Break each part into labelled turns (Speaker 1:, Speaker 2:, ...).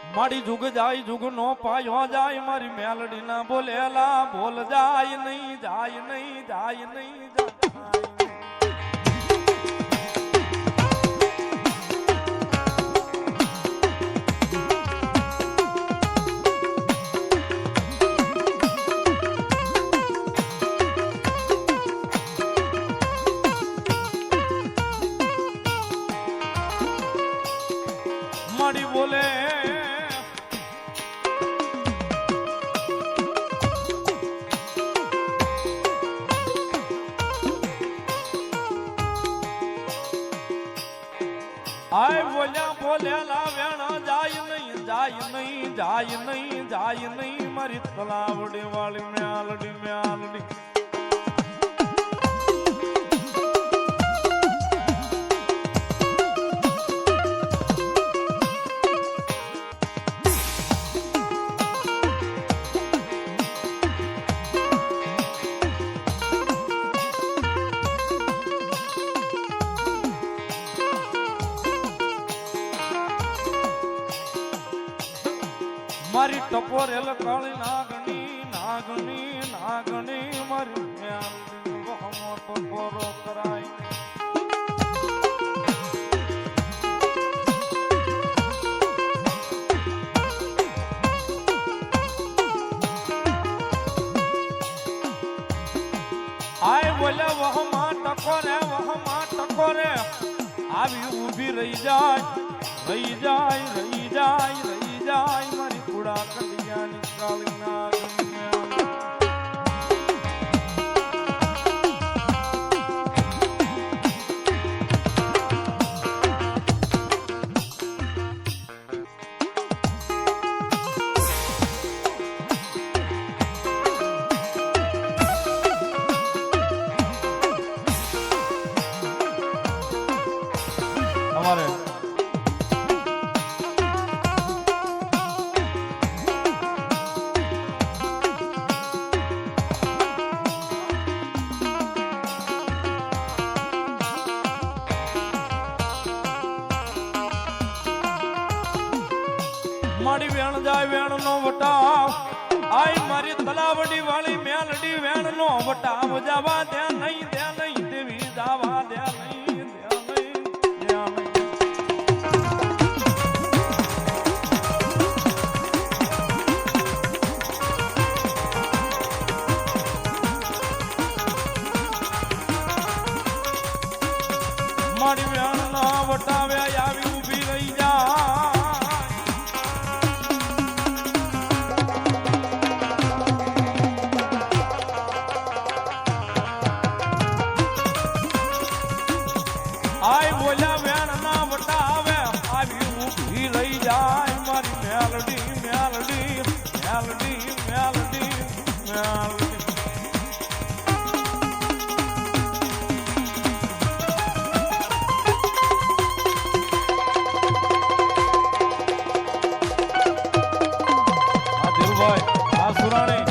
Speaker 1: મારી જુગ જાય જુગ નો પાયો જાય મારી મેલડી ના બોલેલા બોલ જાય નહીં જાય નહીં જાય નહીં જાય મારી બોલે આય બોલ્યા બોલેલા વેણા જાય નહીં જાય નહીં જાય નહીં જાય નહીં મારી તલાવડી વાળી મ્યાલડી મ્યાલડી મારી ટપોરેલ કાળી નાગણી નાગણી નાગણી મારી મ્યાલડી વહમો ટપોરો કરાય આય બોલ્યા વહમા ટકોરે આવી ઊભી રહી જાય રહી જાય રહી જાય રહી જાય મારી કુડા કડિયાની કાળી નાગણી અમારે મારી વેણ જાય વેણ નો વટાવ આય મારી તલાવડી વાળી મેલડી વેણ નો વટાવ જવા ત્યાં નહીં દેવી જવા ત્યાં નહીં ત્યાં નહીં મારી વેણ ના વટાવ્યા આવી ઊભી રહી જાય આય બોલ્યા વેણ ના વટાવે આવી ઊભી રહી જાય મારી મેલડી મેલડી મેલડી મેલડી મેલડી આ ધીરુભાઈ આ સુરાણી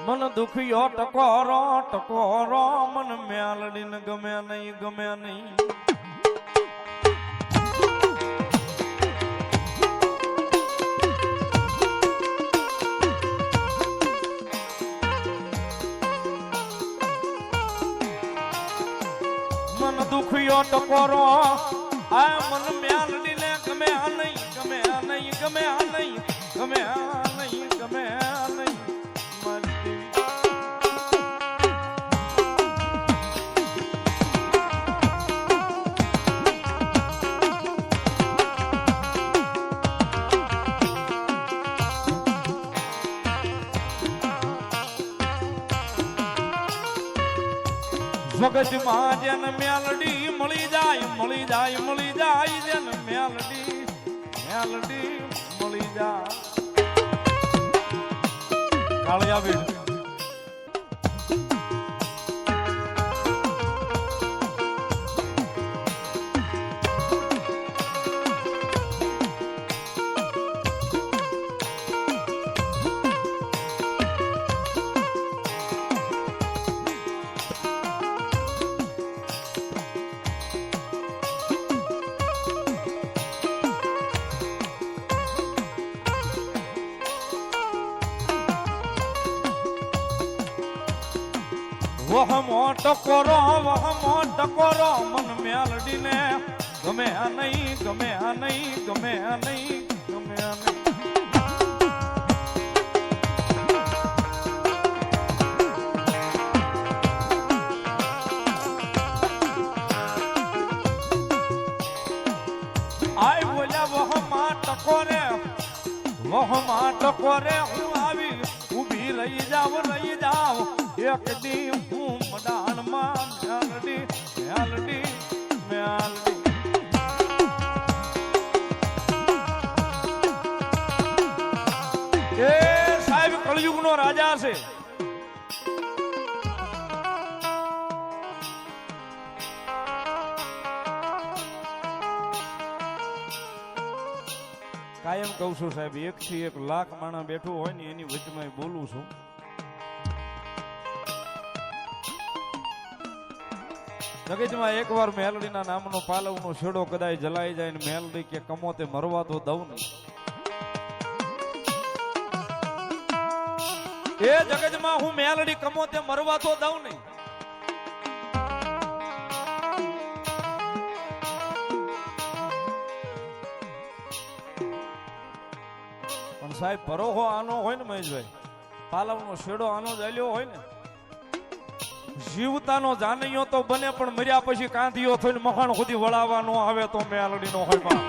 Speaker 1: મન દુખિયો ટકોરો ટકોરો મન મેલડીને ગમે નહીં ગમે નહીં મન દુખિયો ટકોરો આ મન મેલડીને ગમે નહીં ગમે નહીં ગમે નહીં ગમે નહીં ગમે નહીં જગતમાં જેન મેલડી મળી જાય મળી જાય મળી જાય જેન મેલડી મેલડી મળી જાય કાળિયા બેન વહમો ટકોરો મન મેલડીને ગમે આ નહીં ગમે આ નહીં ગમે આ નહીં ગમે આ નહીં આય બોલ્યા વહમા ટકોરે હું આવી ઊભી રહી જાવ એક દી હું મડાણમાં મેલડી એ સાહેબ કળયુગનો રાજા છે કાયમ કહું છું સાહેબ 1 થી 1 લાખ માણસ બેઠું હોય ને એની વચમાં બોલું છું જગતમાં એકવાર મેલડીના નામનો પાલવનો છેડો કદાચ જલાઈ જાય ને મેલડી કે કમોતે મરવા તો દઉં નહીં એ જગતમાં હું મેલડી કમોતે મરવા તો દઉં નહીં પણ સાહેબ પરોહો આનો હોય ને મહેશભાઈ પાલવનો છેડો આનો ચાલ્યો હોય ને જીવતાનો જાનૈયો તો બને પણ મર્યા પછી કાંધીઓ થઈને મહાણ સુધી વળાવવાનો આવે તો મેલડીનો હોય માં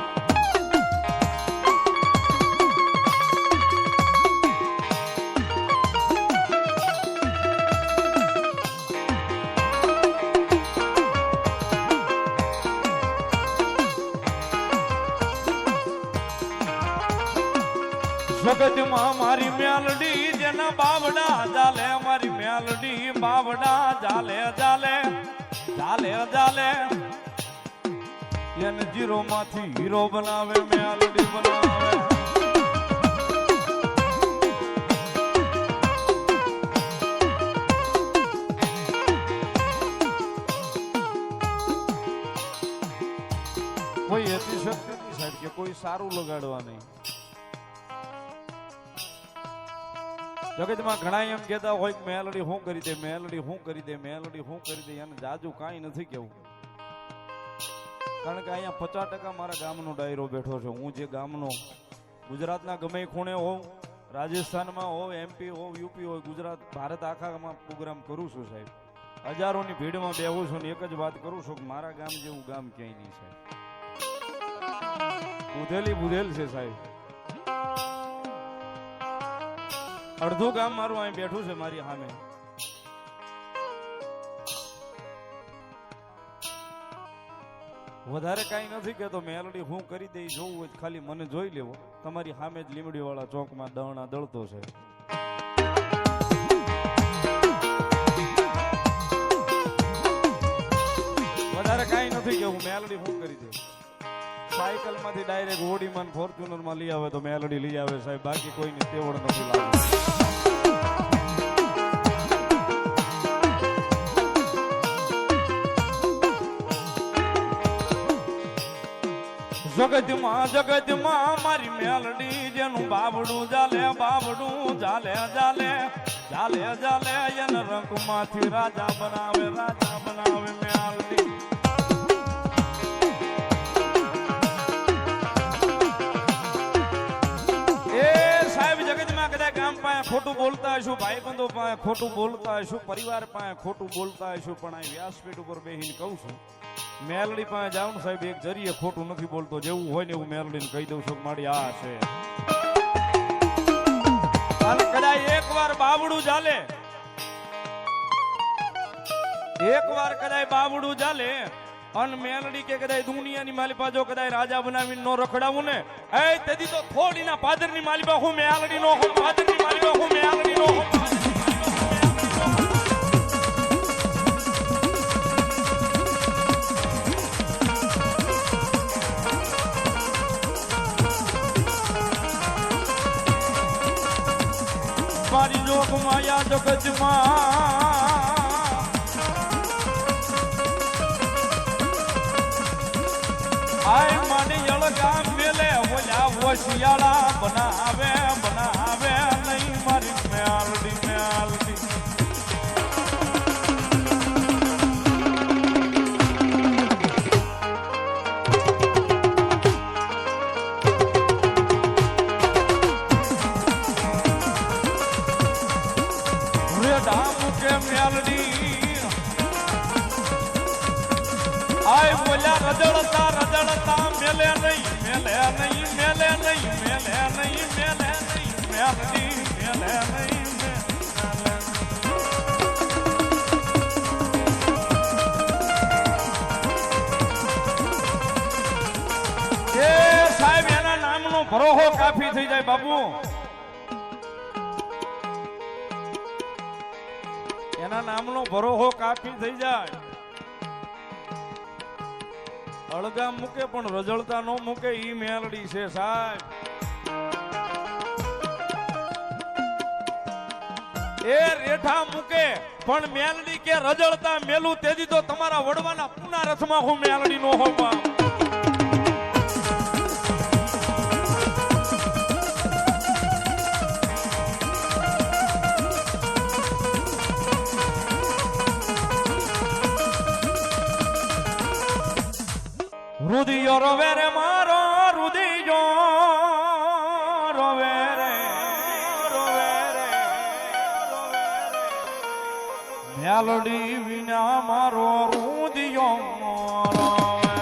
Speaker 1: જગતમાં મારી મેલડી જેના બાવડા જાલે મારી મેલડી બાવડા જાલે એને જીરો માંથી હીરો બનાવે મેલડી બનાવે કોઈ એથી શક્તિ નહીં સાહેબ કે કોઈ સારું લગાડવા નહીં જગતમાં ઘણા એમ કહેતા હોય કે મેલડી શું કરી દે મેલડી શું કરી દે મેલડી શું કરી દે એને જાજુ કાંઈ નથી કેવું કારણ કે અહીંયા 50% મારા ગામનો ડાયરો બેઠો છે હું જે ગામનો ગુજરાતના ગમે ખૂણે હોઉં રાજસ્થાનમાં હોઉં MP હોઉં UP હોય ગુજરાત ભારત આખામાં પ્રોગ્રામ કરું છું સાહેબ હજારોની ભીડમાં બેહું છું ને એક જ વાત કરું છું કે મારા ગામ જેવું ગામ ક્યાંય નહીં સાહેબ બુધેલ છે સાહેબ અડધું ગામ મારું અહીં બેઠું છે મારી સામે વધારે કાંઈ નથી કેતો મેલડી હું કરી દઈ જોવું હોય ખાલી મને જોઈ લેવો તમારી સામે જ લીમડી વાળા ચોકમાં દવણા દળતો છે વધારે કાંઈ નથી કેવું મેલડી હું કરી દે સાયકલ માંથી ડાયરેક્ટ હોડીમાં ફોર્ચ્યુનર માં લઈ આવે તો મેલડી લઈ આવે સાહેબ બાકી કોઈની તેવડ નથી લાગે જગતમાં મારી મેલડી જેનું બાબડું જાલે એને રંગ માંથી રાજા બનાવે મેલડી ગામ પાસે ખોટું બોલતા હશું ભાઈબંધો પાસે ખોટું બોલતા હશું પરિવાર પાસે ખોટું બોલતા હશું પણ આ વ્યાસપીઠ ઉપર બેહીને કહું છું મેલડી પાસે જાવ ને સાહેબ એક જરીએ ખોટું નથી બોલતો જેવું હોય ને એવું મેલડીને કહી દઉં છું મારી આ છે અને કદાચ એકવાર બાવડું ચાલે અન મેલડી કે કદાચ દુનિયાની માલિપા જો કદાચ રાજા બનાવીને નો રખડાવું ને એ તેથી તો થોડીના પાદરની માલિપા હું મેલડી નો હું પાદરની માલિપા હું મેલડી નો હું મારી જોગ માયા જગજમાં આય માની અળગા મેલે ઓલા વશિયાળા બનાવે બનાવે નહીં મારી મેલડી મેલડી મેલડી આય બોલ્યા રજળતા રજળતા મેલે નહીં મેલે નહીં મેલે નહીં મેલે નહીં મેલે નહીં મેલડી મેલે નહીં એ સાહેબ એના નામનો ભરોહો કાફી થઈ જાય બાપુ એના નામનો ભરોહો કાફી થઈ જાય અળગા મૂકે પણ રજળતા નો મૂકે ઈ મેલડી છે સાહેબ એ રેઠા મૂકે પણ મેલડી કે રજળતા મેલું તેદી તો તમારા વડવાના પૂના રથમાં હું મેલડી નો હોવા રુદિયો રોવે રે મારો રુદિયો રોવે રે મેલડી વિના મારો રુદિયો રોવે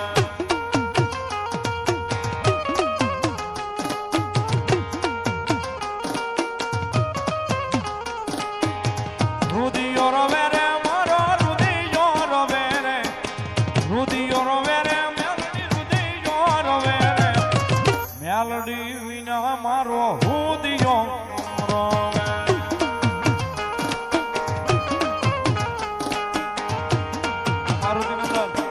Speaker 1: રુદિયો રોવે રે મારો રુદિયો રોવે રે રુદિયો રોવે રે મેલડી વિના મારો હુદિયો રોવે મારું દિનદર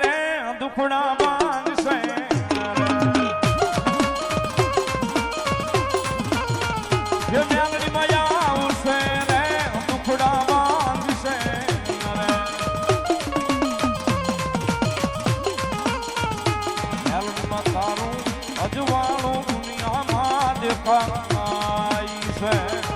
Speaker 1: રે દુખડા માંગશે જે મેલડી માયા આવશે રે દુખડા માંગશે મેલડીમાં તારું અજવાળું દુનિયામાં દેખાય છે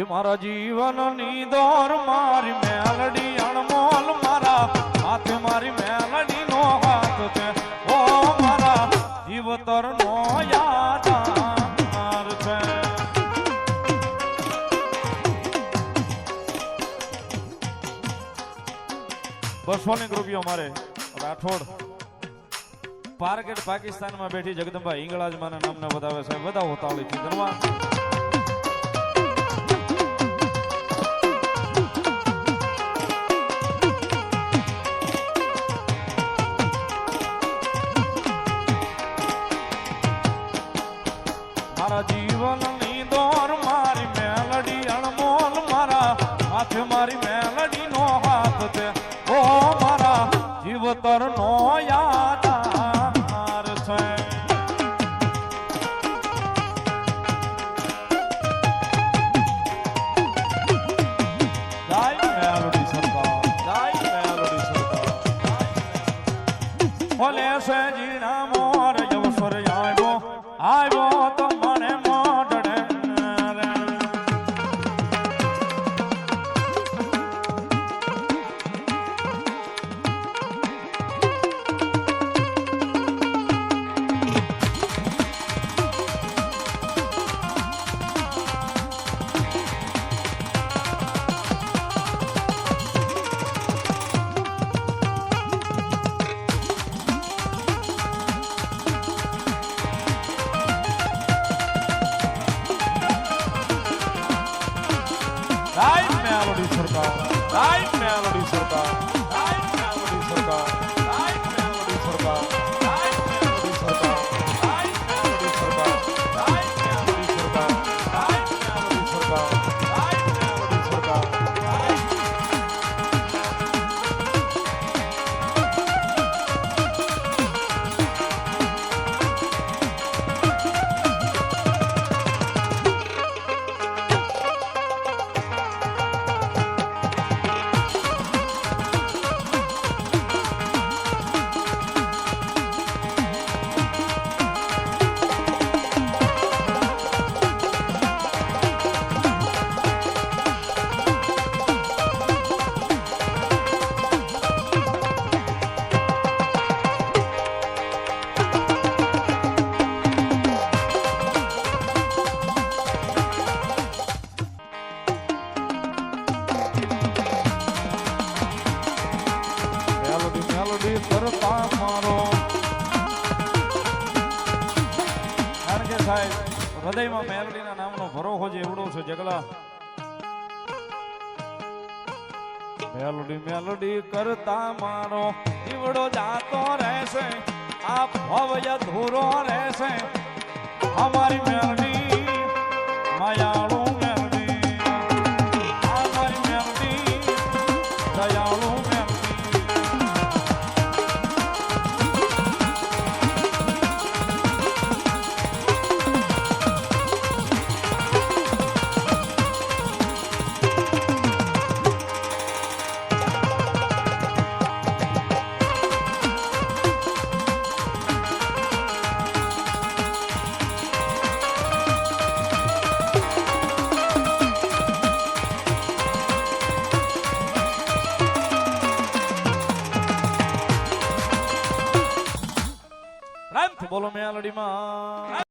Speaker 1: મારા જીવનની દોર મારી મેલડી અણમોલ મારા હાથે મારી પેટ્રોલિંગ રૂપિયો મારે રાઠોડ પાર્કેટ પાકિસ્તાનમાં બેઠી જગદંબા હિંગળાજ માના નામને બતાવે છે. બધા હોતાળીથી ધન્યવાદ. મારા જીવનની દોર મારી મેલડી અણમોલ મારા હાથે મારી મેલડી નો હાથ છે. ઓ મારા જીવતર નો યાદાર છે. જય મેલડી સરકાર, જય મેલડી સરકાર. ઓલે છે જીણા મોર અવસર આવ્યો તો મને મોઢડે મેલોડી સરકાર, રાઈટ મેલોડી સરકાર, રાઈટ મેલોડી સરકાર, રાઈટ મેલોડી સરકાર, રાઈટ મેલોડી સરકાર, રાઈટ મેલોડી સરકાર, રાઈટ મેલોડી સરકાર, રાઈટ મેલોડી સરકાર, રાઈટ મેલોડી સરકાર. કરતા મારો કારણ કે સાહેબ હૃદયમાં મેલડીના નામનો ભરોસો જે એવડો છે જગલા. મેલડી મેલડી કરતા મારો એવડો જાતો રહેશે, આ ભવ્ય ધૂરો રહેશે. અમારી મેલડી માયાળુ મેલડી, અમારી મેલડી દયાળુ મેલડી. બોલો મેલડીમાં